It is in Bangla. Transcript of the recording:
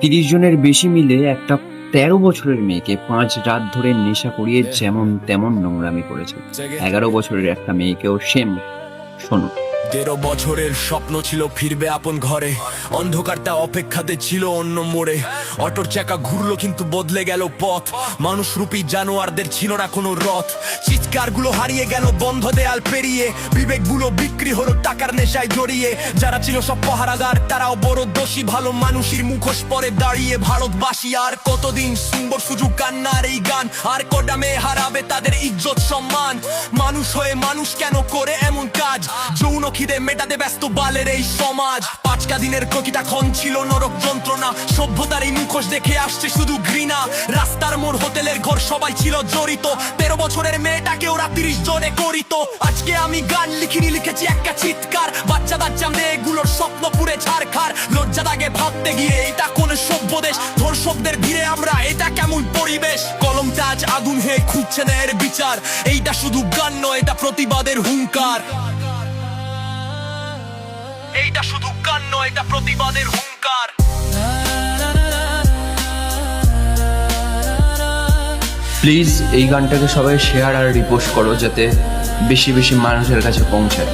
30 জনের বেশি মিলে একটা 13 বছরের মেয়েকে 5 রাত ধরে নেশা করিয়ে যেমন তেমন নোংরামি করেছে। 11 বছরের একটা মেয়েকেও সেম। শোনো। 13 বছরের স্বপ্ন ছিল ফিরবে আপন ঘরে, অন্ধকারটা অপেক্ষাতে ছিল অন্য মোড়ে। অটোর চাকা ঘুরলো কিন্তু বদলে গেল পথ, মানুষ রূপী জানোয়ারদের ছিল না কোনো রথ। চিৎকারগুলো হারিয়ে গেল বন্ধ দেয়াল পেরিয়ে, বিবেকগুলো বিক্রি হলো টাকার নেশায় জড়িয়ে। যারা ছিল সব পহারাদার তারাও বড় দোষী, ভালো মানুষের মুখোশ পরে দাঁড়িয়ে ভারতবাসী। আর কতদিন শুনবো শুধু কান্নার এই গান, আর কটা মেয়ে হারাবে তাদের ইজ্জত সম্মান। মানুষ হয়ে মানুষ কেন করে এমন কাজ, যৌন খিদে মেটাতে ব্যস্ত বালের এই সমাজ। 5টা দিনের প্রতিটা ক্ষণ ছিল নরক যন্ত্রণা, সভ্যতার এই মুখোশ দেখে আসছে শুধু ঘৃণা। রাস্তার মোড় হোটেলের ঘর সবাই ছিল জড়িত, 13 বছরের মেয়েটাকে ওরা 30 জনে করিত। আজকে আমি গান লিখিনি, লিখেছি একটা চিৎকার, বাচ্চা বাচ্চা মেয়েগুলোর স্বপ্ন পুরে ছাড়খার। লজ্জা লাগে ভাবতে গিয়ে এটা কোন সভ্য দেশ, ধর্ষকদের ভিড়ে আমরা এটা কেমন পরিবেশ। কলমটা আজ আগুন হয়ে খুঁজছে না এর বিচার, এইটা শুধু গান নয় এটা প্রতিবাদের হুঙ্কার। এইটা শুধু গান নয় এটা প্রতিবাদের হুঙ্কার। প্লিজ এই গানটাকে সবাই শেয়ার আর রিপোস্ট করো, যাতে বেশি বেশি মানুষের কাছে পৌঁছায়।